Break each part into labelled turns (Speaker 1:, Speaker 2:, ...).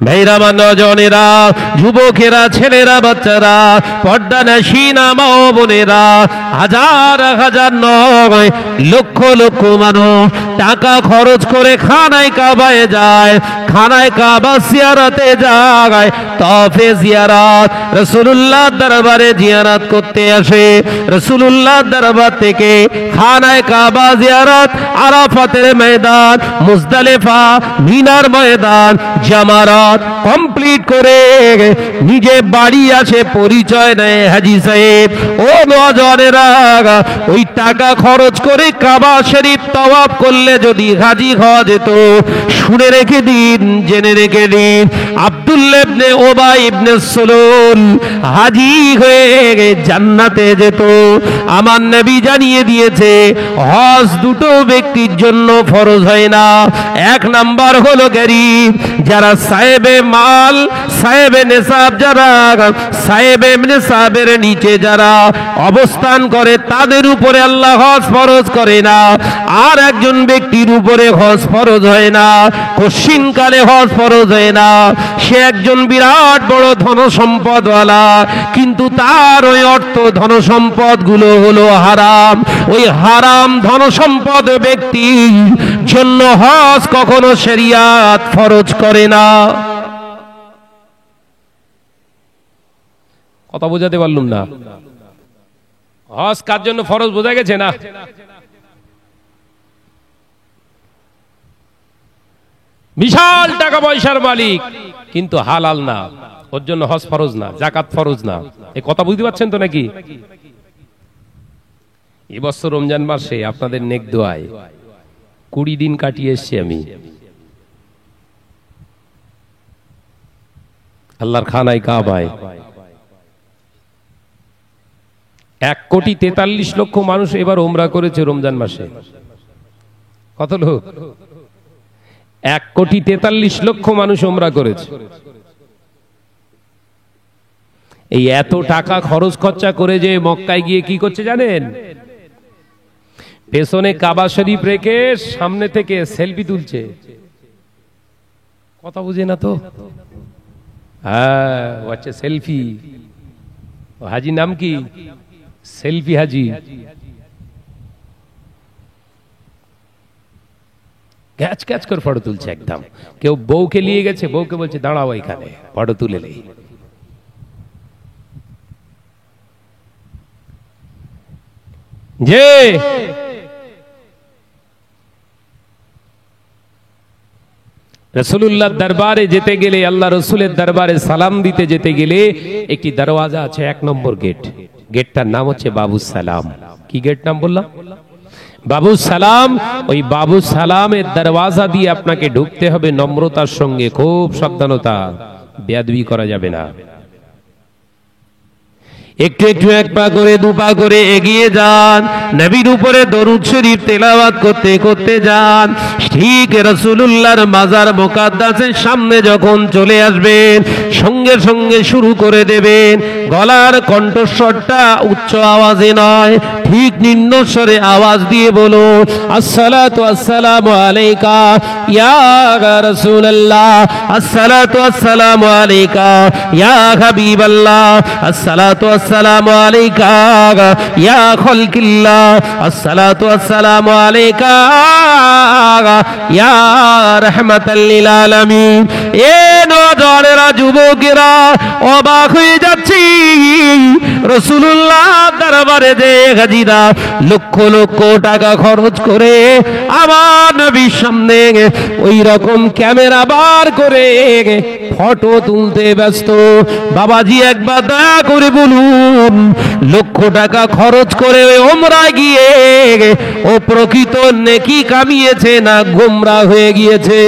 Speaker 1: ভাইরা নজনেরা, যুবকেরা, ছেলেরা, বাচ্চারা, পর্দানশীনা মা ও বোনেরা, হাজার হাজার নয় লক্ষ লক্ষ মানুষ টাকা খরচ করে খানায় কাবায় যায়, খানায় কাবা জিয়ারতে যায়, তওয়াফে জিয়ারত রাসূলুল্লাহর দরবারে জিয়ারত করতে আসে। রাসূলুল্লাহর দরবার থেকে খানায় কাবা জিয়ারত, আরাফাতের ময়দান, মুজদালিফা, মিনার ময়দান, জামারাত কমপ্লিট করে নিজে বাড়ি আসে, পরিচয় নেয় হাজী সাহেব। ও নওজওয়ানেরা, ওই টাকা খরচ করে কাবা শরীফ তাওয়াফ করলে যদি হাজী হওয়া যেত, শুনে রেখে দিন, জেনে রেখে দিন, আব্দুল্লাহ ইবনে উবাই ইবনে সুলুল হাজী হয়ে জান্নাতে যেত। আমার নবী জানিয়ে দিয়েছে, হজ দুটো ব্যক্তির জন্য ফরজ হয় না। এক নাম্বার হলো গরিব, যারা সাহেবে মাল, সাহেবে নেসাব, যারা সাহেবে নেসাবের নিচে যারা অবস্থান করে, তাদের উপরে আল্লাহ হজ ফরজ করে না। আর একজন ব্যক্তির উপরে হজ ফরজ হয় না, কশিনকালে হজ ফরজ হয় না। সে একজন বিরাট বড় ধন সম্পদওয়ালা, কিন্তু তার ওই অর্থ ধন সম্পদ গুলো হলো হারাম। ওই হারাম ধন সম্পদ ব্যক্তির জন্য হজ কখনো শরিয়াত ফরজ করে না। কথা বোঝাতে পারলাম না? হজ কার জন্য ফরজ বোঝা গেছে না? বিশাল টাকা পয়সার মালিক, কিন্তু হালাল না, ওর জন্য হজ ফরজ না, যাকাত ফরজ না। এই কথা বুঝতে পারছেন তো নাকি? এবছর রমজান মাসে আপনাদের নেক দোয়ায় 20 দিন কাটিয়ে এসেছি আমি আল্লাহর খানায় কাবায়। 1,43,00,000 মানুষ এবার উমরা করেছে রমজান মাসে। কত লোক? 1,43,00,000 মানুষ উমরা করেছে। এই এত টাকা খরচ খরচা করে যে মক্কায় গিয়ে কি করছে জানেন? পেছনে কাবা শরীফ রেখে সামনে থেকে সেলফি তুলছে। কথা বুঝে না তো? হ্যাঁ, ও হচ্ছে সেলফি। হাজি নাম কি? সেলফি হাজি। ক্যাচ ক্যাচ করে ফটো তুলছে একদম। কেউ বউকে নিয়ে গেছে, বউকে বলছে দাঁড়াও এখানে ফটো তুলে নেই। যে রাসূলুল্লাহর দরবারে যেতে গেলে, আল্লাহ রাসূলের দরবারে সালাম দিতে যেতে গেলে একটি দরওয়াজা আছে, 1 নম্বর গেট। গেটটার নাম হচ্ছে বাবু সালাম। কি গেট নাম বললাম? বাবু সালাম। ওই বাবু সালামের দরওয়াজা দিয়ে আপনাকে ঢুকতে হবে নম্রতার সঙ্গে, খুব সাবধানতা, বেয়াদবি করা যাবে না। একটু একটু এক পা করে দু পা করে এগিয়ে যান, নবীর উপরে দরুদ শরীফ তেলাওয়াত করতে করতে যান। ঠিক রাসূলুল্লাহর মাজার মুকাদ্দাসের সামনে যখন চলে আসবেন, সঙ্গে সঙ্গে শুরু করে দেবেন। গলার কণ্ঠস্বরটা উচ্চ আওয়াজে নয়, ঠিক নিম্ন স্বরে আওয়াজ দিয়ে বলো, আসসালাতু আসসালামু আলাইকা ইয়া রাসূলুল্লাহ, আসসালাতু আসসালামু আলাইকা ইয়া হাবিবাল্লাহ, আসসালাতু আসসালামু আলাইকা ইয়া খালকিল্লাহ, আসসালাতু আসসালামু আলাইকা ইয়া রাহমাতাল লিল আলামিন। এ নওজওয়ানেরা, যুবকেরা, অবাক হয়ে যাচ্ছি। রাসূলুল্লাহ দরবারে যে হাজিরা লক্ষ লক্ষ টাকা খরচ করে আমার নবীর সামনে ওই রকম ক্যামেরা বার করে ফটো তুলতে ব্যস্ত। বাবাজি একবার দয়া করে বলুন, লক্ষ টাকা খরচ করে ওমরায় গিয়ে ও প্রকৃত নেকি কামিয়েছে না গোমরা হয়ে গিয়েছে?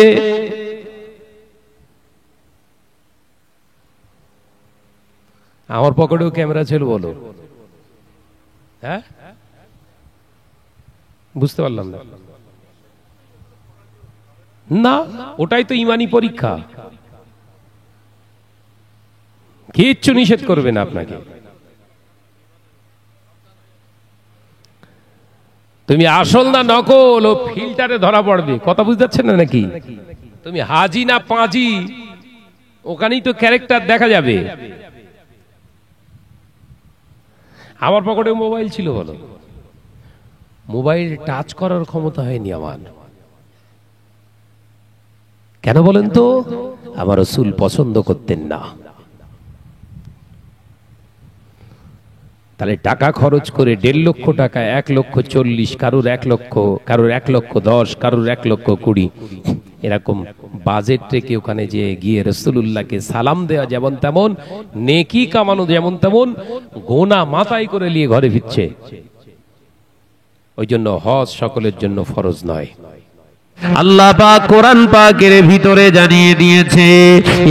Speaker 1: আমার পকেটেও ক্যামেরা ছিল, বলো। হ্যাঁ, বুঝতে পারলাম না। না, ওটাই তো ইমানি পরীক্ষা। কিচ্ছু নিষেধ করবে না আপনাকে। তুমি আসল না নকল ও ফিল্টারে ধরা পড়বে। কথা বুঝতে পারছেন না নাকি? তুমি হাজি না পাঁজি
Speaker 2: ওখানেই তো ক্যারেক্টার দেখা যাবে। আমার পকেটে মোবাইল ছিল, বলো, মোবাইল টাচ করার ক্ষমতা হয়নি আমার। কেন বলেন তো? আমার রাসূল পছন্দ করতেন না। তাহলে টাকা খরচ করে 1.5 লক্ষ টাকা, 1,40,000, কারোর 1 লক্ষ, কারোর 1,10,000, কারোর 1,20,000, এরকম বাজেট রেখে ওখানে যে গিয়ে রাসূলুল্লাহকে সালাম দেওয়া যেমন তেমন, নেকি কামানো যেমন তেমন, গোনা মাথায় করে নিয়ে ঘরে ফিরছে। ওই জন্য হজ সকলের জন্য ফরজ নয়।
Speaker 1: আল্লাহ পাক কোরআন পাকের ভিতরে জানিয়ে দিয়েছে,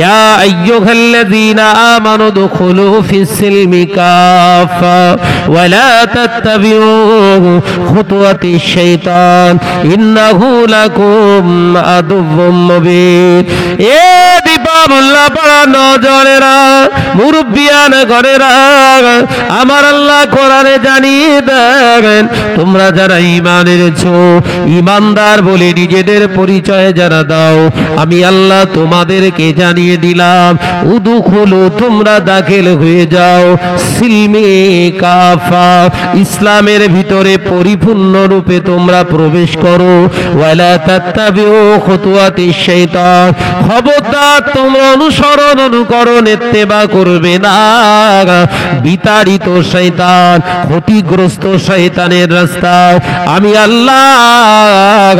Speaker 1: ইয়া আইয়ুহাল্লাযীনা আমানু দুখুলু ফিস-সিলমি কাফা ওয়া লা তাত্তাবিউ খুতুওয়াতিশ শাইতান ইন্নাহু লাকুম আদুউম মুবিন। এ দীপামুল্লাহ পাড়া নজরেরা, মুরব্বিয়ান ঘরেরা, আমার আল্লাহ কোরআনে জানিয়ে দেন, তোমরা যারা ঈমান এনেছো, ঈমানদার বলে নিজেদের পরিচয় যারা দাও, আমি আল্লাহ তোমাদেরকে জানিয়ে দিলাম, উদুখুলু, তোমরা দাখিল হয়ে যাও, সিলমে কাফা, ইসলামের ভিতরে পরিপূর্ণ রূপে তোমরা প্রবেশ করো, ওয়ালা তাত্তাবিউ খুতুওয়াতিশ শাইতান, খবরদার তোমরা অনুকরণ ইত্তেবা করবে না বিতাড়িত শয়তান, ক্ষতিগ্রস্ত শয়তানের রাস্তা। আমি আল্লাহ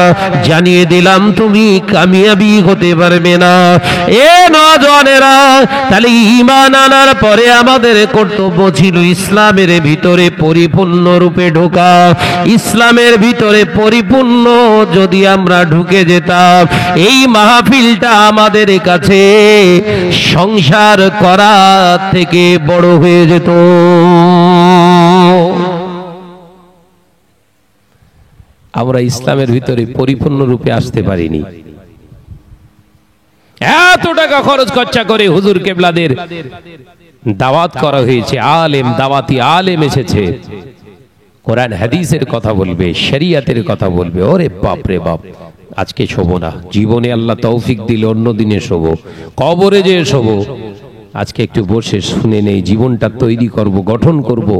Speaker 1: জানিয়ে দিলাম তুমি কামিয়াবি হতে পারবে না। এ নওজওয়ানেরা, তাহলে ঈমান আনার পরে আমাদের কর্তব্য ছিল ইসলামের ভিতরে পরিপূর্ণ রূপে ঢোকা। ইসলামের ভিতরে পরিপূর্ণ যদি আমরা ঢুকে যেতাম, এই মাহফিলটা আমাদের কাছে সংসার করা থেকে বড় হয়ে যেত।
Speaker 2: আমরা ইসলামের ভিতরে পরিপূর্ণ রূপে আসতে পারিনি। এত টাকা খরচ খরচা করে হুজুর কেবলাদের দাওয়াত করা হয়েছে, আলেম, দাওয়াতি আলেম এসেছে, কোরআন হাদিসের কথা বলবে, শরিয়াতের কথা বলবে। ওরে বাপ রে বাপ, আজকে শোবো না, জীবনে আল্লাহ তৌফিক দিলে অন্য দিনে শোবো, কবরে যে শোবো। আজকে একটু বসে শুনে নেই, জীবনটা তৈরি করব, গঠন করব,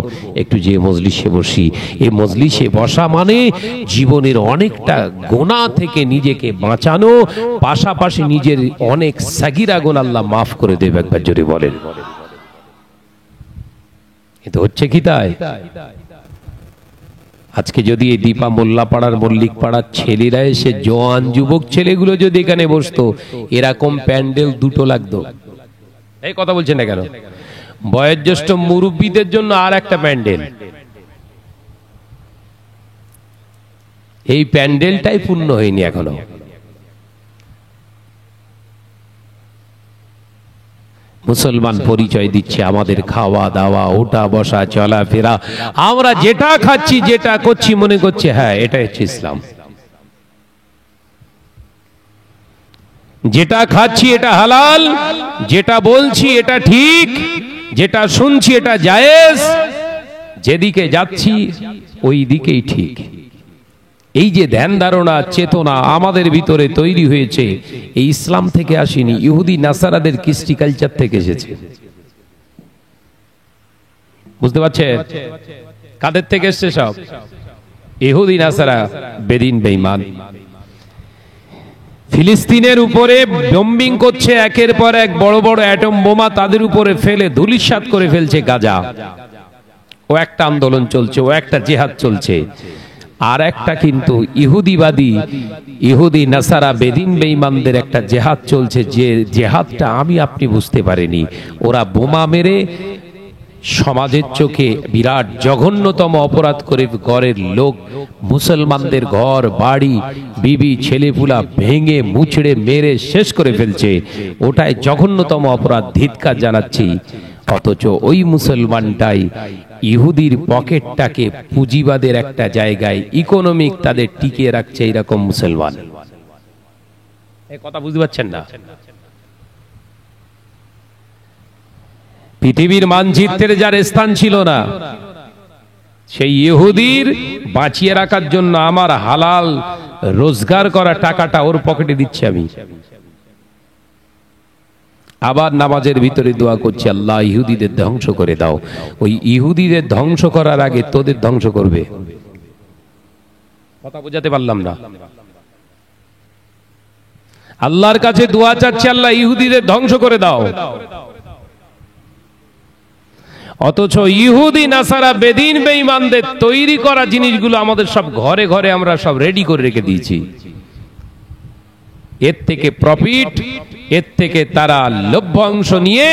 Speaker 2: একটু যে মজলিসে বসি। এই মজলিসে বসা মানে জীবনের অনেকটা গোনা থেকে নিজেকে বাঁচানো, পাশাপাশি নিজের অনেক সাগিরা গুনাহ আল্লাহ মাফ করে দেবে। একবার জোরে বলেন, এটা হচ্ছে কি তাই? আজকে যদি এই দীপা মোল্লাপাড়ার, মল্লিক পাড়ার ছেলেরা এসে, জওয়ান যুবক ছেলেগুলো যদি এখানে বসতো, এরকম প্যান্ডেল দুটো লাগতো। এই কথা বলছেন না কেন? বয়োজ্যেষ্ঠ মুরব্বীদের জন্য আর একটা প্যান্ডেল, এই প্যান্ডেলটাই পূর্ণ হয়নি এখনো। মুসলমান পরিচয় দিচ্ছে, আমাদের খাওয়া দাওয়া, ওঠা বসা, চলাফেরা, আমরা যেটা খাচ্ছি, যেটা করছি, মনে করছে হ্যাঁ এটা হচ্ছে ইসলাম। যেটা খাচ্ছি এটা হালাল, যেটা বলছি এটা ঠিক, যেটা শুনছি এটা জায়েজ, যেদিকে যাচ্ছি ওই দিকেই ঠিক। এই যে ধ্যান ধারণা, চেতনা আমাদের ভিতরে তৈরি হয়েছে, এই ইসলাম থেকে আসেনি, ইহুদি নাসারাদের কৃষ্টি কালচার থেকে এসেছে। বুঝতে পারছেন? কাদের থেকে এসছে সব? ইহুদি নাসারা, বেদিন বেঈমান। ফিলিস্তিনের উপরে বম্বিং করছে, একের পর এক বড় বড় অ্যাটম বোমা তাদের উপরে ফেলে ধূলিসাৎ করে ফেলছে গাজা। ও একটা আন্দোলন চলছে, ও একটা জিহাদ চলছে। আর একটা কিন্তু ইহুদিবাদী, ইহুদি নাসারা, বেদিন বেঈমানদের একটা জিহাদ চলছে, যে জিহাদটা আমি আপনি বুঝতে পারিনি। ওরা বোমা মেরে সমাজের চোখে বিরাট জঘন্যতম অপরাধ করে ঘরের লোক, মুসলমানদের ঘর বাড়ি, বিবি ছেলেপুলা ভেঙে মুচড়ে মেরে শেষ করে ফেলছে। ওটাই জঘন্যতম অপরাধ, ধিক্কার জানাচ্ছি। অথচ ওই মুসলমানটাই ইহুদির পকেটটাকে পুঁজিবাদের একটা জায়গায়, ইকোনমিক তাদের টিকিয়ে রাখছে, এইরকম মুসলমান। এই কথা বুঝতে পারছেন না? পৃথিবীর মানচিত্রের যার স্থান ছিল না, সেই ইহুদির বাঁচিয়ে রাখার জন্য আমার হালাল রোজগার করা টাকাটা ওর পকেটে দিচ্ছি আমি। আবার নামাজের ভিতরে দোয়া করছি, আল্লাহ ইহুদিদের ধ্বংস করে দাও। ওই ইহুদিদের ধ্বংস করার আগে তোদের ধ্বংস করবে। কথা বোঝাতে পারলাম না? আল্লাহর কাছে দোয়া চাচ্ছি, আল্লাহ ইহুদিদের ধ্বংস করে দাও। অথচ ইহুদি নাসারা বেদিন বেঈমানদের তৈরি করা জিনিসগুলো আমাদের সব ঘরে ঘরে আমরা সব রেডি করে রেখে দিয়েছি। এর থেকে প্রফিট, এর থেকে তারা লভ্যাংশ নিয়ে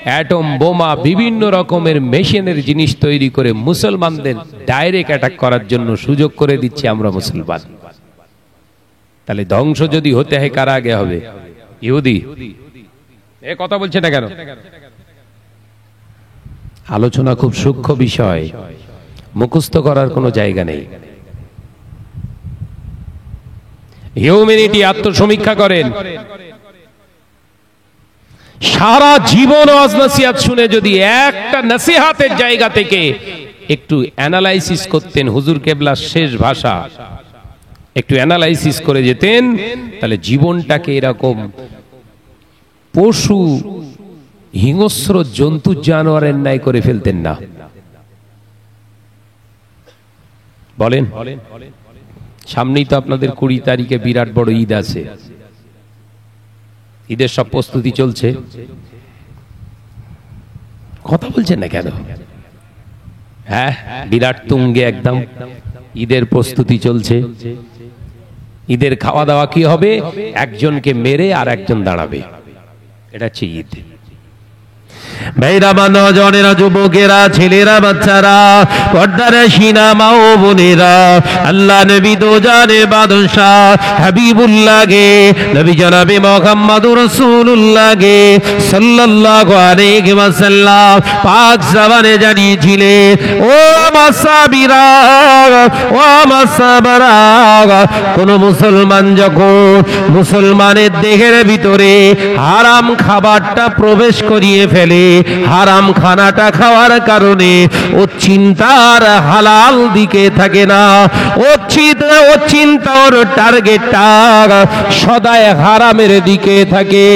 Speaker 2: অ্যাটম বোমা, বিভিন্ন রকমের মেশিনের জিনিস তৈরি করে মুসলমানদের ডাইরেক্ট অ্যাটাক করার জন্য সুযোগ করে দিচ্ছি আমরা মুসলমান। তাহলে ধ্বংস যদি হতে হয় কারা আগে হবে? ইহুদি। এ কথা বলছে না কেন? আলোচনা খুব সূক্ষ্ম বিষয়, মুখস্থ করার কোনো জায়গা নেই। হিউম্যানিটি আত্মসমীক্ষা করেন। সারা জীবন ওয়াজ নসিহত শুনে যদি একটা নসিহতের জায়গা থেকে একটু অ্যানালাইসিস করতেন, হুজুর কেবলার শেষ ভাষা একটু অ্যানালাইসিস করে যেতেন, তাহলে জীবনটাকে এরকম পশু, হিংস্র জন্তু, জানোয়ারের ন্যায় করে ফেলতেন না। বলেন, সামনেই তো আপনাদের 20 তারিখে বিরাট বড় ঈদ আছে। ঈদের সব প্রস্তুতি চলছে। কথা বলছেন না কেন? হ্যাঁ, বিরাট তুঙ্গে একদম ঈদের প্রস্তুতি চলছে। ঈদের খাওয়া দাওয়া কি হবে? একজনকে মেরে আর একজন দাঁড়াবে, এটা হচ্ছে ঈদ।
Speaker 1: ভাইরা, নজনেরা, যুবকেরা, ছেলেরা, বাচ্চারা, পর্দার শিনা মা ও বোনেরা, আল্লাহ নবী তো জানে বাদশাহ হাবিবুল্লাহকে, নবী জনাবে মুহাম্মদুর রাসূলুল্লাহকে সাল্লাল্লাহু আলাইহি ওয়াসাল্লাম পাক জবানে জানিয়েছিলেন, ও মাসাবিরা, ও মাসাবারা, কোন মুসলমান যখন মুসলমানের দেহের ভিতরে হারাম খাবারটা প্রবেশ করিয়ে ফেলে, হারাম খানাটা খাওয়ার কারণে ও চিন্তার হালাল দিকে থাকে না, ও চিন্তা, ওর টার্গেটটা সদায় হারামের দিকে থাকে,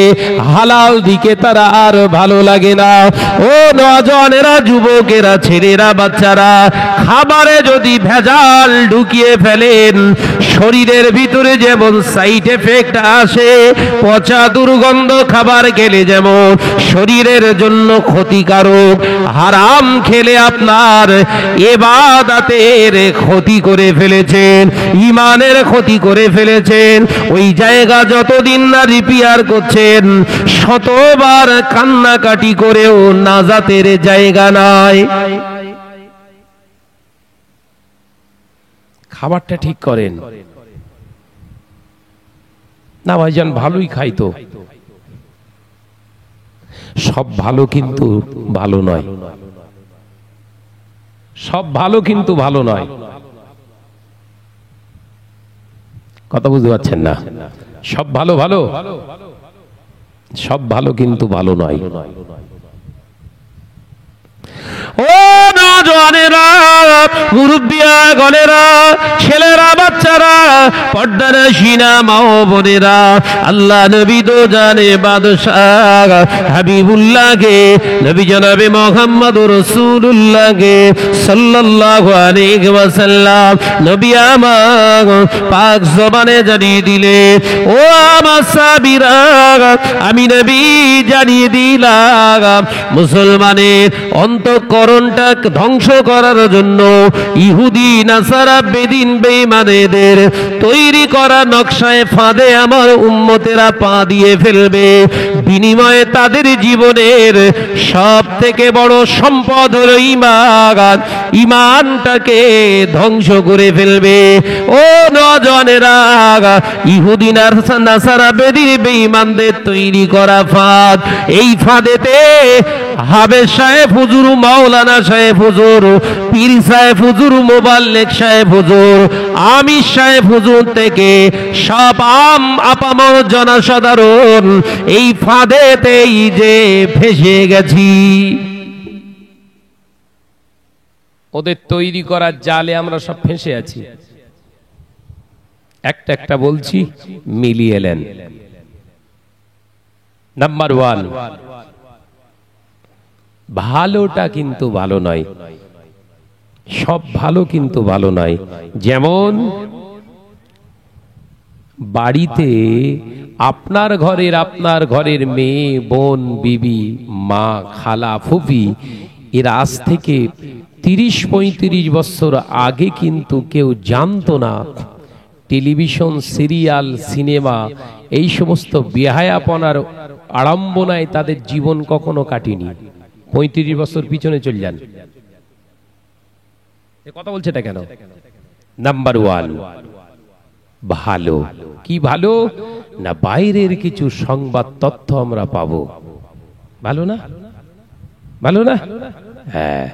Speaker 1: হালাল দিকে তারা আর ভালো লাগে না। ও নওজনেরা, যুবকেরা, ছেলেরা, বাচ্চারা, খাবারে যদি ভেজাল ঢুকিয়ে ফেলেন, শরীরের ভিতরে যেমন সাইড এফেক্ট আসে, পচা দুর্গন্ধ খাবার খেলে যেমন শরীরের জন্য ক্ষতিকারক, হারাম খেলে আপনার ইবাদতের ক্ষতি করে ফেলেছেন, ঈমানের ক্ষতি করে ফেলেছেন। ওই জায়গা যতদিন না রিপেয়ার করছেন, শতবার কান্নাকাটি করেও নাজাতের জায়গা নাই।
Speaker 2: খাবারটা ঠিক করেন না ভাইজান, ভালোই খাইতো। সব ভালো কিন্তু ভালো নয়, সব ভালো কিন্তু ভালো নয়। কথা বুঝতে পারছেন না? সব ভালো ভালো, সব ভালো কিন্তু ভালো নয়।
Speaker 1: ও নওজনেরা, মুরব্বিয়া গনেরা, ছেলেরা, বাচ্চারা, পর্দার শিনা মা ও বোনেরা, আল্লাহ নবী তো জানে বাদশাহ হাবিবুল্লাহকে, নবী জনাবে মুহাম্মদুর রাসূলুল্লাহকে সাল্লাল্লাহু আলাইহি ওয়াসাল্লাম নবী আমার পাক জবানে জানিয়ে দিলে, ও আমার সাহাবীরা, আমি নবী জানিয়ে দিলাম, মুসলমানের অন্তঃকরণটা ধ্বংস করার জন্য ইহুদি নাসারা বেদিন বেঈমানদের তৈরি করা নকশায় ফাঁদে আমার উম্মতেরা পা দিয়ে ফেলবে। বিনিময়ে তাদের জীবনের সব থেকে বড় সম্পদ হলো ঈমান, ঈমানটাকে ধ্বংস করে ফেলবে। ও নওজনেরা, ইহুদি নাসারা বেদিন বেঈমানদের তৈরি করা ফাঁদ, এই ফাঁদেতে হাবেজ সাহেব হুজুর, মাওলানা সাহেব হুজুর, পীর সাহেব হুজুর, মোবাল্লেগ সাহেব হুজুর, আমির সাহেব হুজুর থেকে সব আপামর জনসাধারণ এই ফাঁদেতেই যে ফেসে গেছি।
Speaker 2: ওদের তৈরি করার জালে আমরা সব ফেঁসে আছি। একটা একটা বলছি, মিলিয়ে নেন। নাম্বার ওয়ান, ভালোটা কিন্তু ভালো নয়, সব ভালো কিন্তু ভালো নয়। যেমন বাড়িতে আপনার ঘরের মেয়ে, বোন, বিবি, মা, খালা, ফুফি, এরা আজ থেকে 30-35 বছর আগে কিন্তু কেউ জানতো না টেলিভিশন, সিরিয়াল, সিনেমা, এই সমস্ত বেহায়াপনার আড়ম্বনায় তাদের জীবন কখনো কাটেনি। 35 বছর পিছনে চলে যান, কথা বলছে এটা কেন? নাম্বার ওয়ান, ভালো। কি ভালো না, বাইরের কিছু সংবাদ তথ্য আমরা পাবো। ভালো না? ভালো না? হ্যাঁ,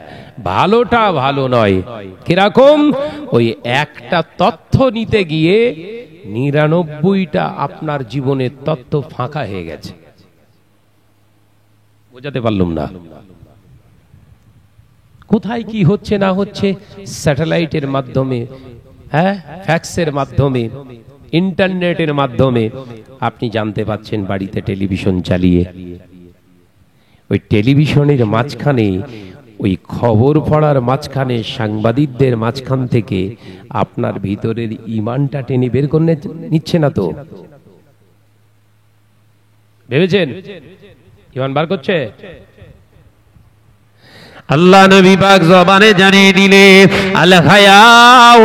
Speaker 2: ভালোটা ভালো নয়। কিরকম? ওই একটা তথ্য নিতে গিয়ে 99টা আপনার জীবনের তথ্য ফাঁকা হয়ে গেছে। বোঝাতে পারলাম না? কোথায় কি হচ্ছে না হচ্ছে স্যাটেলাইটের মাধ্যমে, হ্যাঁ, ফ্যাক্সের মাধ্যমে, ইন্টারনেটের মাধ্যমে আপনি জানতে পাচ্ছেন। বাড়িতে টেলিভিশন চালিয়ে ওই টেলিভিশনের মাঝখানে, ওই খবর পড়ার মাঝখানে, সাংবাদিকদের মাঝখান থেকে আপনার ভিতরের ইমানটা টেনে বের করে নিচ্ছে না তো? ভেবেছেন ইমান বার করছে?
Speaker 1: আল্লাহ নবী পাক জবানে জানিয়ে দিলে, আল হায়াউ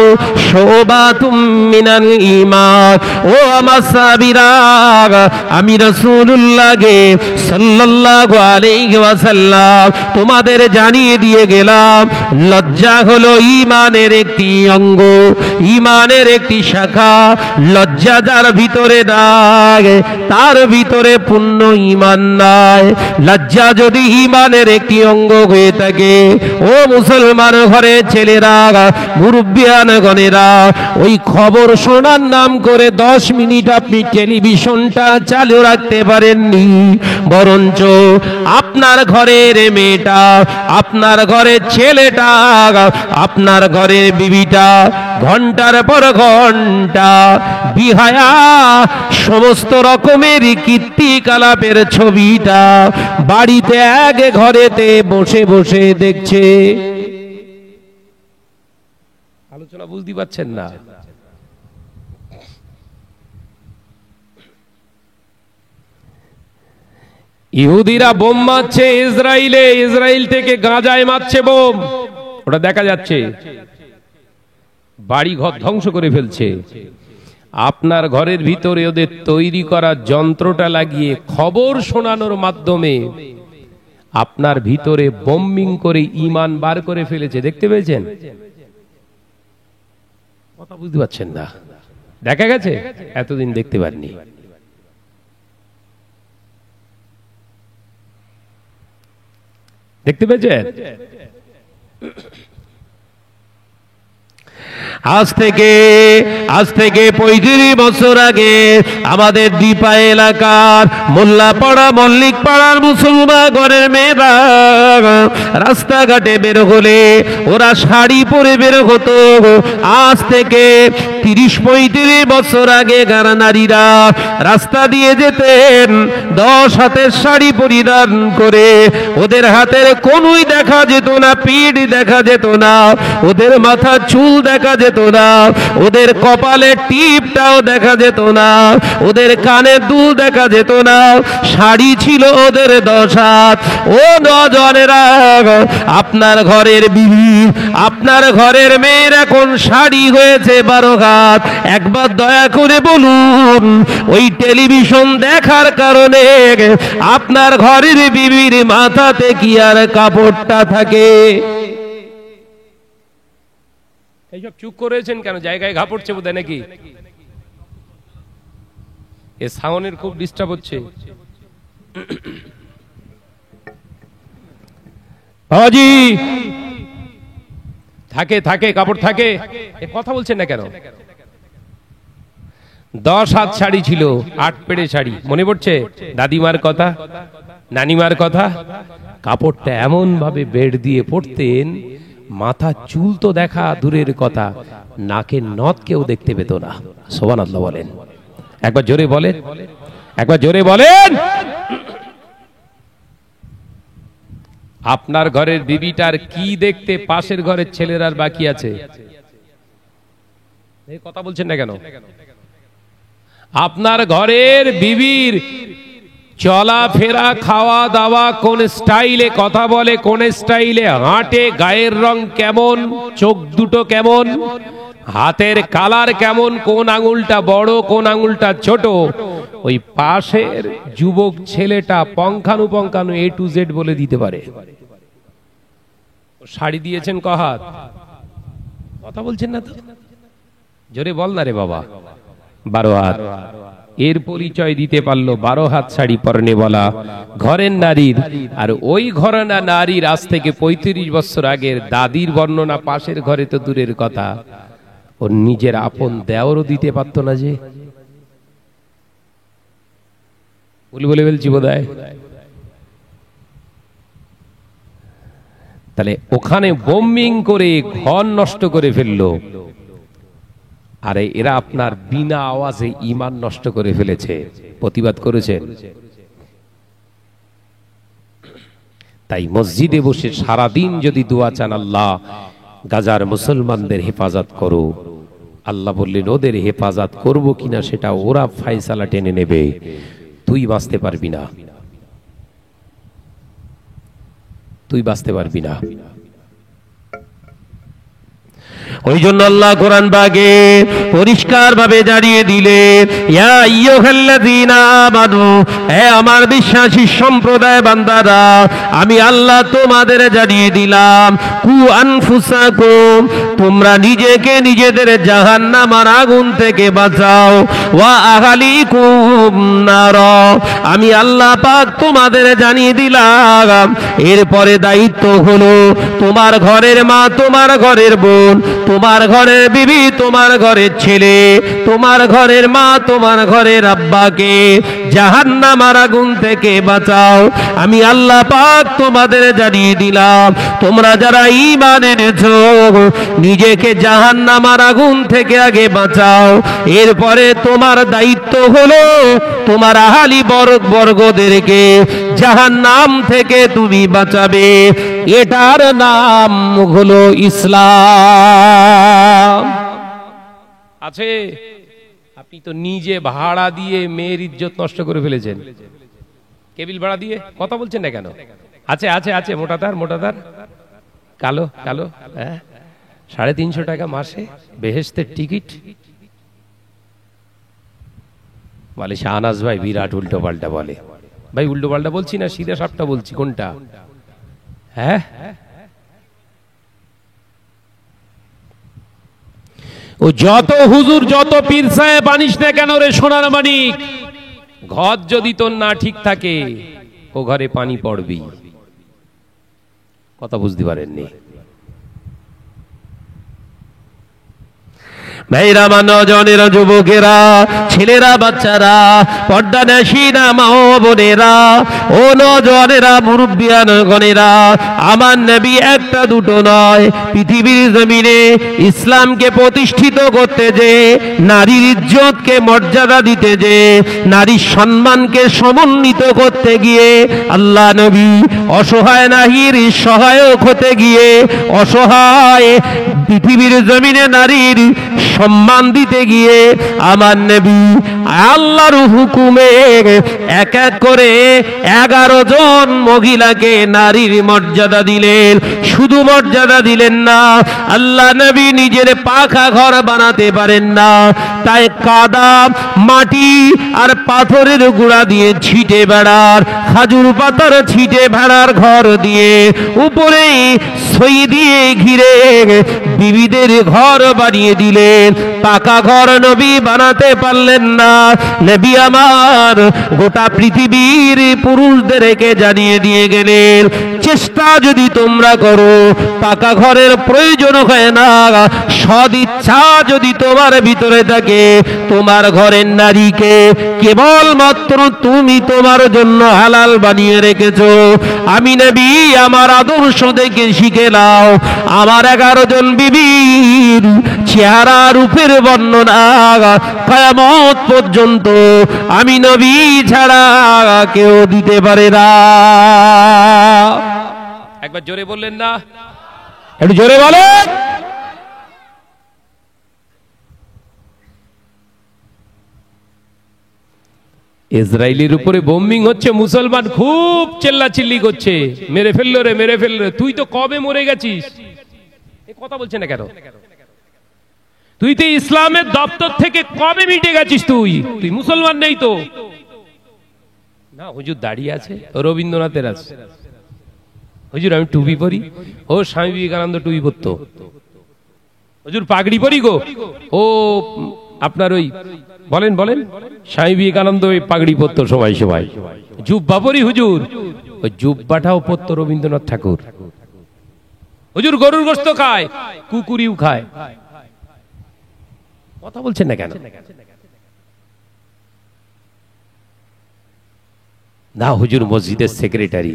Speaker 1: শুবাতুম মিনাল ঈমান। ও আমার সাহাবীরা, আমি রাসূলুল্লাহ সাল্লাল্লাহু আলাইহি ওয়াসাল্লাম তোমাদের জানিয়ে দিয়ে গেলাম, লজ্জা হলো ঈমানের একটি অঙ্গ, ঈমানের একটি শাখা। লজ্জা যার ভিতরে নাই, তার ভিতরে পূর্ণ ঈমান নাই। লজ্জা যদি ঈমানের একটি অঙ্গ হয়ে থাকে, ও মুসলমান ঘরের ছেলেরা, মুরব্বিয়ান গণেরা, ওই খবর শোনার নাম করে 10 মিনিট আপনি টেলিভিশনটা চালু রাখতে পারেননি, বরঞ্চ আপনার ঘরের মেয়েটা, আপনার ঘরের ছেলেটা, আপনার ঘরের বিবিটা ঘন্টার পর ঘন্টা বিহায়া সমস্ত রকমের কীর্তিকলাপের ছবিটা বাড়িতে এক ঘরেতে বসে বসে দেখছে।
Speaker 2: আলোচনা বুঝতে পারছেন না? ইহুদিরা বোম মারছে ইসরায়েলে, ইসরায়েল থেকে গাজায় মারছে বোম, ওটা দেখা যাচ্ছে। বাড়ি ঘর ধ্বংস করে ফেলছে। আপনার ঘরের ভিতরে ওদের তৈরি করা যন্ত্রটা লাগিয়ে খবর শোনানোর মাধ্যমে আপনার ভিতরে বোম্বিং করে ঈমান বার করে ফেলেছে। দেখতে পেয়েছেন? কথা বুঝতে পারছেন না? দেখা গেছে, এতদিন দেখতে পাননি। দেখতে পেয়েছেন?
Speaker 1: আজ থেকে 35 বছর আগে আমাদের দীপা এলাকার মোল্লাপাড়া, মল্লিক পাড়ার মুসলমান ঘরের মেয়েরা রাস্তাঘাটে বের হলে ওরা শাড়ি পরে বের হতো। আজ থেকে 30-35 বছর আগে গারা নারীরা রাস্তা দিয়ে যেতেন 10 হাতের শাড়ি পরিধান করে। ওদের হাতের কোনুই দেখা যেত না, পিঠ দেখা যেত না, ওদের মাথা চুল দেখা যেত না, ওদের কপালে টিপটাও দেখা যেত না, ওদের কানের দুল দেখা যেত না। শাড়ি ছিল ওদের 10 হাত। ও নজনেরা, আপনার ঘরের বিবি, আপনার ঘরের মেয়ের এখন শাড়ি হয়েছে 12 হাত। একবার দয়া করে বলুন, ওই টেলিভিশন দেখার কারণে আপনার ঘরের বিবির মাথাতে কি আর কাপড়টা থাকে?
Speaker 2: এইসব চুপ করেছেন কেন? জায়গায় ঘা পড়ছে বোধ হয় নাকি? এ সাউন্ডের খুব ডিস্টার্ব হচ্ছে। বাবাজি, থাকে থাকে কাপড় থাকে, এ কথা বলছেন না কেন? 10 হাত শাড়ি ছিল, 8 পেড়ে শাড়ি। মনে পড়ছে দাদিমার কথা, নানিমার কথা? কাপড়টা এমন ভাবে বেড দিয়ে পড়তেন, মাথা চুল তো দেখা দূরের কথা, নাকের নথ কেউ দেখতে পেত না। সুবহানাল্লাহ বলেন, একবার জোরে বলেন, একবার জোরে বলেন। আপনার ঘরের বিবিটার কি দেখতে পাশের ঘরের ছেলেরার বাকি আছে? এই কথা বলছেন না কেন? আপনার ঘরের বিবির চলাফেরা, খাওয়া দাওয়া, কোন স্টাইলে কথা বলে, কোন স্টাইলে হাঁটে, গায়ের রং কেমন, চোখ দুটো কেমন, হাতের কালার কেমন, কোন আঙুলটা বড় কোন আঙুলটা ছোট, ওই পাশের যুবক ছেলেটা পঙ্খানুপঙ্খানু A to Z বলে দিতে পারে। শাড়ি দিয়েছেন কহাত? কথা বলছেন না তো, জোরে বল না রে বাবা। 12 হাত। এর পরিচয় দিতে পারলো 12 হাত শাড়ি পরনে বলা ঘরের নারীর। আর ওই ঘরের নারীর আজ থেকে 35 বছর আগের দাদির বর্ণনা পাশের ঘরে তো দূরের কথা, ওর নিজের আপন দেওরও দিতে পারতো না। যে বলে বলছি বোধহয়। তাহলে ওখানে বোম্বিং করে ঘর নষ্ট করে ফেললো, আরে এরা আপনার বিনা আওয়াজে ঈমান নষ্ট করে ফেলেছে। প্রতিবাদ করেছেন? তাই মসজিদে বসে সারাদিন যদি দোয়া চান, আল্লাহ গাজার মুসলমানদের হেফাজত করো, আল্লাহ বললেন ওদের হেফাজত করব কিনা সেটা ওরা ফায়সালা টেনে নেবে, তুই বাঁচতে পারবি না, তুই বাঁচতে পারবি না।
Speaker 1: ওই জন্য আল্লাহ কোরআন পাকে পরিষ্কার ভাবে জানিয়ে দিলেন, ইয়া আইয়ুহাল্লাযীনা আমানু, হে আমার বিশ্বাসী সম্প্রদায় বান্দারা, আমি আল্লাহ তোমাদের জানিয়ে দিলাম, কু আনফুসাকুম, তোমরা নিজেকে নিজেদের জাহান্নামের আগুন থেকে বাঁচাও, ওয়া আহলিকুম নার, আমি আল্লাহ পাক তোমাদের জানিয়ে দিলাম। এরপরে দায়িত্ব হলো তোমার ঘরের মা, তোমার ঘরের বোন, তোমার ঘরের বিবি, তোমার ঘরের ছেলে, তোমার ঘরের মা, তোমার ঘরের আব্বাকে জাহান্নামের আগুন থেকে বাঁচাও। আমি আল্লাহ পাক তোমাদের জানিয়ে দিলাম, তোমরা যারা ঈমান এনেছো নিজেকে জাহান্নামের আগুন থেকে আগে বাঁচাও। এরপরে তোমার দায়িত্ব হলো তোমার আহালি বর্গদেরকে জাহান্নাম থেকে তুমি বাঁচাবে। এটার নাম হলো ইসলাম।
Speaker 2: আছে? আপনি তো নিজে ভাড়া দিয়ে মেয়ের ইজ্জত নষ্ট করে ফেলেছেন। কেবিল ভাড়া দিয়ে কথা বলছেন না কেন? আছে আছে আছে, মোটাদার মোটাদার, কালো কালো, হ্যাঁ, 350 টাকা মাসে বেহেশতের টিকিট। বলে শাহনাজ ভাই বিরাট উল্টো পাল্টা বলে। ভাই উল্টো পাল্টা বলছি না, সিধা সাপটা বলছি। কোনটা? হ্যাঁ, ও যত হুজুর যত পীর সাহেব আনিস না কেন রে সোনার মানিক, ঘর যদি তোর না ঠিক থাকে ও ঘরে পানি পড়বি। কথা বুঝতে পারেননি?
Speaker 1: ভাইরা, নজনেরা, যুবকেরা, ছেলেরা, বাচ্চারা, পর্দানশীনা মা ও বোনেরা, ও নজনেরা, মুরব্বিয়ানগণেরা, আমার নবী একটা দুটো নয়, পৃথিবীর জমিনে ইসলামকে প্রতিষ্ঠিত করতে যে, নারীর ইজ্জতকে মর্যাদা দিতে যে, নারীর সম্মানকে সমন্বিত করতে গিয়ে আল্লাহ নবী অসহায় নারীর সহায়ক হতে গিয়ে, অসহায় পৃথিবীর জমিনে নারীর সম্মান দিতে গিয়ে আমার নবী আল্লাহর হুকুমে এক এক করে 11 জন মহিলাকে নারীর মর্যাদা দিলেন। শুধু মর্যাদা দিলেন না, আল্লাহ নবী নিজের পাখা ঘর বানাতে পারেন না, তাই কাদা, মাটি আর পাথরের গুঁড়া দিয়ে ছিটে বেড়ার, খাজুর পাতার ছিটে ভেড়ার ঘর দিয়ে উপরে সই দিয়ে ঘিরে বিবিদের ঘর বানিয়ে দিলেন। পাকা ঘর নবী বানাতে পারলেন না। নবী আমার গোটা পৃথিবীর পুরুষদেরকে জানিয়ে দিয়ে গেলেন, চেষ্টা যদি তোমরা করো, পাকা ঘরের প্রয়োজন হয় না, সদ ইচ্ছা যদি তোমার ভিতরে থাকে, তোমার ঘরের নারীকে কেবলমাত্র তুমি তোমার জন্য হালাল বানিয়ে রেখেছো। আমি নবী আমার আদর্শ দেখে শিখে নাও। আমার 11 জন বিবির চেহারা রূপের বর্ণনা কিয়ামত পর্যন্ত আমি নবী ছাড়া কেউ দিতে পারে না।
Speaker 2: একবার জোরে বললেন না? একটু জোরে বলেন। ইসরায়েলের উপরে বোম্বিং হচ্ছে, মুসলমান খুব চেল্লাচিল্লি করছে, মেরে ফেললো রে, মেরে ফেললো রে। তুই তো কবে মরে গেছিস, এই কথা বলছে না কেন? তুই তো ইসলামের দপ্তর থেকে কবে মিটে গেছিস? তুই তুই মুসলমান নেই তো না। হুজুর দাঁড়িয়ে আছে, রবীন্দ্রনাথের আছে। হুজুর আমি টুপি পরি, ও স্বামী বিবেকানন্দ টুপি পরতো। হুজুর পাগড়ি পরি গো, ও আপনার ওই বলেন বলেন স্বামী বিবেকানন্দ ওই পাগড়ি পরতো সবাই সবাই। জুব্বা পরি হুজুর, ওই জুব্বাটাও পরতো রবীন্দ্রনাথ ঠাকুর। হুজুর গরুর গোশত খায়, কুকুরিও খায়। কথা বলছেন না কেন? না হুজুর মসজিদের সেক্রেটারি।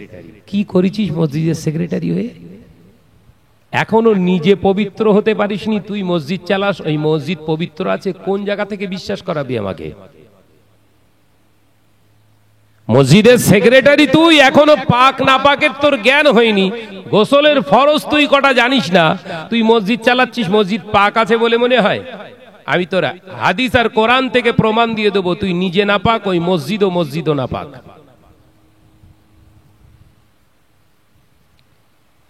Speaker 2: কি করেছিস মসজিদের সেক্রেটারি হয়ে? এখনো নিজে পবিত্র হতে পারিসনি, তুই মসজিদ চালাস, ওই মসজিদ পবিত্র আছে। কোন জায়গা থেকে বিশ্বাস করাবি আমাকে? মসজিদের সেক্রেটারি তুই, এখনো পাক না পাকের তোর জ্ঞান হয়নি। গোসলের ফরজ তুই কটা জানিস না, তুই মসজিদ চালাচ্ছিস। মসজিদ পাক আছে বলে মনে হয়? আমি তোরা হাদিস আর কোরআন থেকে প্রমাণ দিয়ে দেবো, তুই নিজে না পাক, ওই মসজিদও না পাক।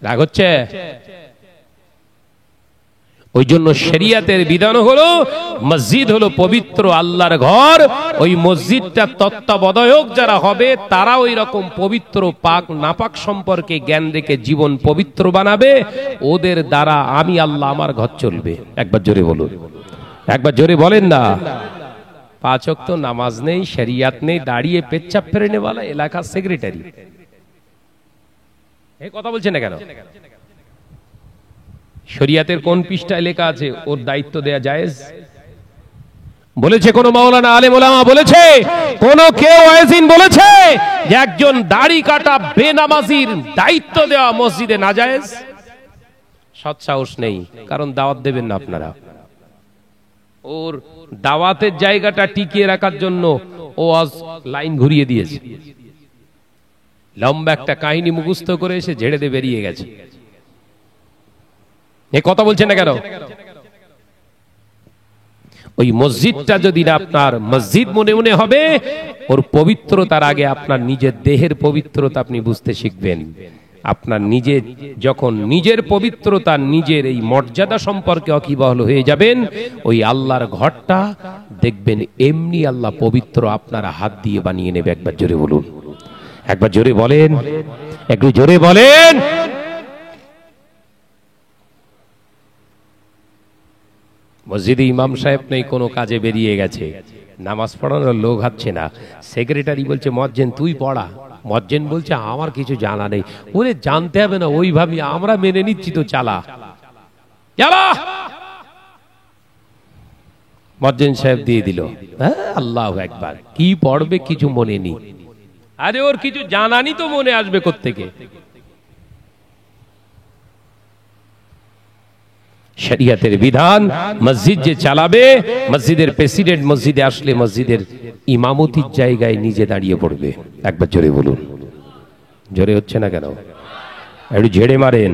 Speaker 2: রাগ হচ্ছে? ওই জন্য শরিয়াতের বিধান হলো মসজিদ হলো পবিত্র আল্লাহর ঘর। ওই মসজিদটা তত্ত্বাবধায়ক যারা হবে তারা ওই রকম পবিত্র পাক নাপাক সম্পর্কে জ্ঞান রেখে জীবন পবিত্র বানাবে। ওদের দ্বারা আমি আল্লাহ আমার ঘর চলবে। একবার জোরে বলুন, একবার জোরে বলেন না। 5 ওয়াক্ত নামাজ নেই, শরিয়াত নেই, দাঁড়িয়ে পেচ্ছাপ ফেরে নেওয়ালা এলাকার সেক্রেটারি। এই কথা বলছেন না কেন? শরিয়াতের কোন পৃষ্ঠায় লেখা আছে ওর দায়িত্ব দেয়া জায়েজ? বলেছে কোন মাওলানা আলেম ওলামা? বলেছে কোন কেউ ওয়াজিন বলেছে যে একজন দাড়ি কাটা বেনামাজির দায়িত্ব দেওয়া মসজিদে নাজায়েজ? সৎ সাহস নেই, কারণ দাওয়াত দেবেন না আপনারা। ওর দাওয়াতের জায়গাটা টিকিয়ে রাখার জন্য ও আজ লাইন ঘুরিয়ে দিয়েছে। লম্বা একটা কাহিনী মুখস্থ করে এসে ঝেড়ে দিয়ে বেরিয়ে গেছে। এ কথা বলছেন না কেন? ওই মসজিদটা যদি না আপনার মসজিদ মনে মনে হবে, ওর পবিত্রতার আগে আপনার নিজের দেহের পবিত্রতা আপনি বুঝতে শিখবেন। আপনার নিজে যখন নিজের পবিত্রতা, নিজের এই মর্যাদা সম্পর্কে ওয়াকিবহাল হয়ে যাবেন, ওই আল্লাহর ঘরটা দেখবেন এমনি আল্লাহ পবিত্র আপনার হাত দিয়ে বানিয়ে নেবে। একবার জোরে বলুন, একবার জোরে বলেন, একটু জোরে বলেন। মসজিদে ইমাম সাহেব নেই, কোনো কাজে বেরিয়ে গেছে, নামাজ পড়ানোর লোক হচ্ছে না। সেক্রেটারি বলছে মুয়াজ্জিন তুই পড়া। মুয়াজ্জিন বলছে আমার কিছু জানা নেই। ওরে জানতে হবে না, ওইভাবে আমরা মেনে নিচ্ছি, তো চালা চালা। মুয়াজ্জিন সাহেব দিয়ে দিল। আল্লাহু আকবার। কি পড়বে কিছু মনে নেই। আরে ওর কিছু জানানি তো মনে আসবে কোত্থেকে? শরিয়াতের বিধান মসজিদ যে চালাবে, মসজিদের প্রেসিডেন্ট মসজিদে আসলে মসজিদের ইমামতির জায়গায় নিজে দাঁড়িয়ে পড়বে। একবার জোরে বলুন, জোরে হচ্ছে না কেন? একটু ঝেড়ে মারেন।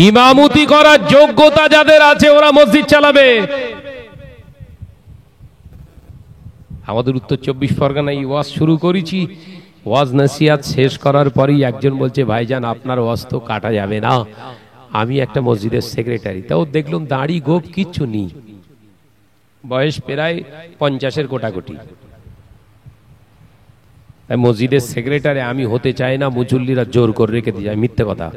Speaker 2: ইমামতি করার যোগ্যতা যাদের আছে ওরা মসজিদ চালাবে। আমাদের উত্তর 24 পরগনায় ওয়াজ শুরু করেছি। ওয়াজ নসিহত শেষ করার পরেই একজন বলছে ভাইজান আপনার ওয়াজ তো কাটা যাবে না, আমি একটা মসজিদের সেক্রেটারি। তাও দেখলাম দাড়ি গোপ কিচ্ছু নেই, বয়স প্রায় 50-এর কোটাকুটি। মসজিদের সেক্রেটারি আমি হতে চাই না, মুসল্লিরা জোর করে রেখে দিয়ে যায়। মিথ্যে কথা।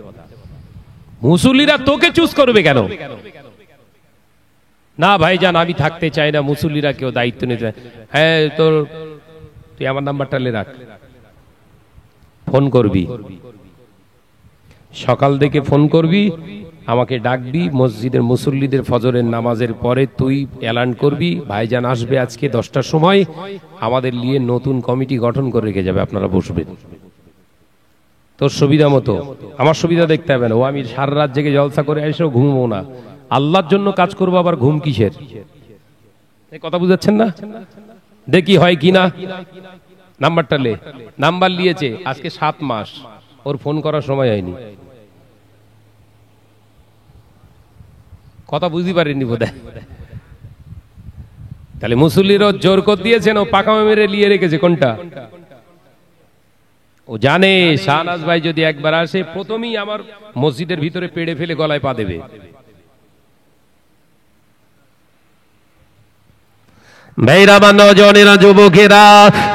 Speaker 2: মুসল্লিরা তোকে চুজ করবে কেন? না ভাইজান আমি থাকতে চাই না, মুসল্লিরা কেউ দায়িত্ব নিতে। হ্যাঁ তোর, তুই আমার নাম্বারটা লে রাখ, ফোন করবি, সকাল থেকে ফোন করবি, আমাকে ডাকবি। মসজিদের মুসল্লিদের ফজরের নামাজের পরে তুই এলান করবি ভাইজান আসবে আজকে 10টার সময়, আমাদের নিয়ে নতুন কমিটি গঠন করে রেখে যাবে, আপনারা বসবেন। তোর সুবিধা মতো, আমার সুবিধা দেখতে হবে না। ও আমি সারা রাত জেগে জলসা করে এসেও ঘুমবো না, আল্লাহর জন্য কাজ করবো, আবার ঘুম কিসের? এই কথা বুঝাচ্ছেন না? দেখি হয় কিনা। নাম্বারটা লে। নাম্বার নিয়েছে আজকে 7 মাস, ওর ফোন করার সময় হয়নি, কথা বুঝতে পারেননি বোধহয়। তাহলে মুসল্লিরও জোর করে দিয়েছেন, ও পাকামা মেরে লিয়ে রেখেছে কোনটা। ও জানে শাহনাজ ভাই যদি একবার আসে প্রথমেই আমার মসজিদের ভিতরে পেড়ে ফেলে গলায় পা দেবে।
Speaker 1: ভাইরা বা নজনেরা, যুবকেরা,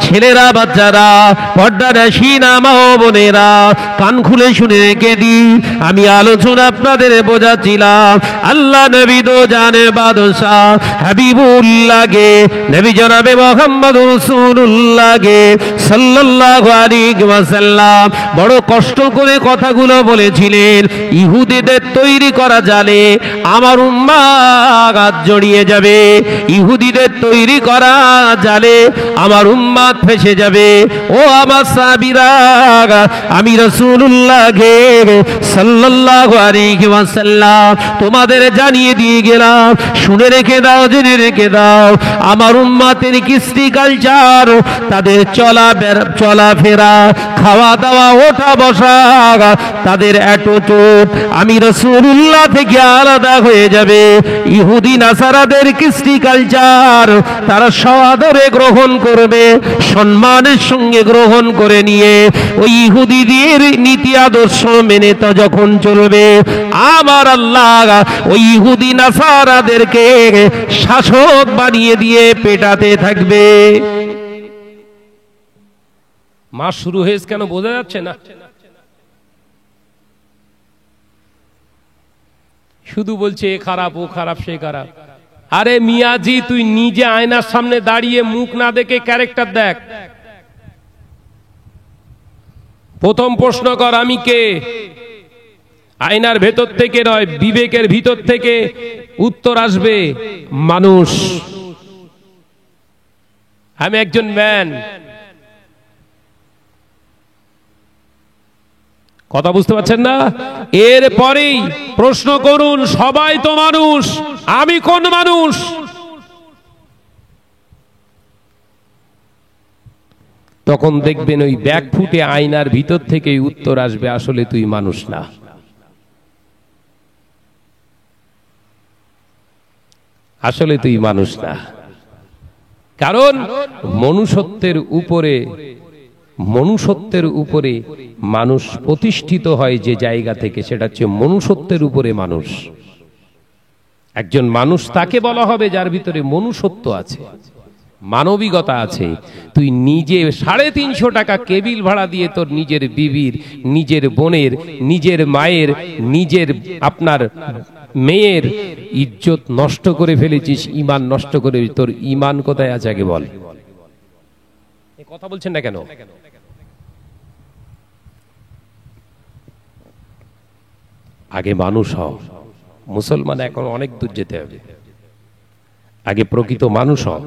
Speaker 1: ছেলেরা, বাচ্চারা, পর্দানাসীনা মা ও বোনেরা, কান খুলে শুনে রেখে দি, আমি আলোচনা আপনাদের বোঝাচ্ছিলাম আল্লাহ নবী দো জানে বাদশাহ হাবিবুল্লাহকে, নবী জনাবে মুহাম্মদ রাসূলুল্লাহকে সাল্লাল্লাহু আলাইহি ওয়াসাল্লাম বড় কষ্ট করে কথাগুলো বলেছিলেন। ইহুদিদের তৈরি করা জালে আমার উম্মাত জড়িয়ে যাবে, ইহুদিদের তৈরি করা জালে আমার উম্মাত ফেসে যাবে। ও আমার সাহাবীরা, আমি রাসূলুল্লাহকে সাল্লাল্লাহু আলাইহি ওয়াসাল্লাম তোমাদের জানিয়ে দিয়ে গেলাম, শুনে রেখে দাও, জেনে রেখে দাও, আমার উম্মাতের কৃষ্টি কালচার, তাদের চলাফেরা, খাওয়া দাওয়া, ওঠা বসা, তাদের অ্যাটিটিউড আমি রাসূলুল্লাহ থেকে আলাদা হয়ে যাবে। ইহুদি নাসারাদের কৃষ্টি কালচার তারা সআদরে গ্রহণ করবে, সম্মানের সঙ্গে গ্রহণ করে নিয়ে ওই ইহুদিদের নীতি আদর্শ মেনে তো যখন চলবে, আমার আল্লাহ ওই ইহুদি নাসারাদেরকে শাসক বানিয়ে দিয়ে পেটাতে থাকবে।
Speaker 2: মাস শুরু হয়েছে কেন বোঝা যাচ্ছে না, শুধু বলছে এ খারাপ, ও খারাপ, সে খারাপ। আরে মিয়াজি, তুই নিজে আয়নার সামনে দাঁড়িয়ে মুখ না দেখে ক্যারেক্টার দেখ। প্রথম প্রশ্ন কর আমি কে, আয়নার ভেতর থেকে নয়, বিবেকের ভিতর থেকে উত্তর আসবে মানুষ। আমি একজন ম্যান, কথা বুঝতে পারছেন না? এরপরেই প্রশ্ন করুন, সবাই তো মানুষ, আমি কোন মানুষ? তখন দেখবেন ওই ব্যাগ ফুটে আয়নার ভিতর থেকে উত্তর আসবে, আসলে তুই মানুষ না। আসলে তুই মানুষ না, কারণ মনুষ্যত্বের উপরে মানুষ প্রতিষ্ঠিত হয় যে জায়গা থেকে, সেটা হচ্ছে মনুষ্যত্বের উপরে মানুষ। একজন মানুষ তাকে বলা হবে যার ভিতরে মনুষ্যত্ব আছে, মানবিকতা আছে। তুই নিজে 350 টাকা কেবিল ভাড়া দিয়ে তোর নিজের বিবির, নিজের বোনের, নিজের মায়ের, নিজের আপনার মেয়ের ইজ্জত নষ্ট করে ফেলেছিস, ঈমান নষ্ট করে। তোর ঈমান কোথায় আছে আগে বল। কথা বলছেন না কেন? আগে মানুষ হও। মুসলমান এখন অনেক দূর যেতে হবে, আগে প্রকৃত মানুষ হও।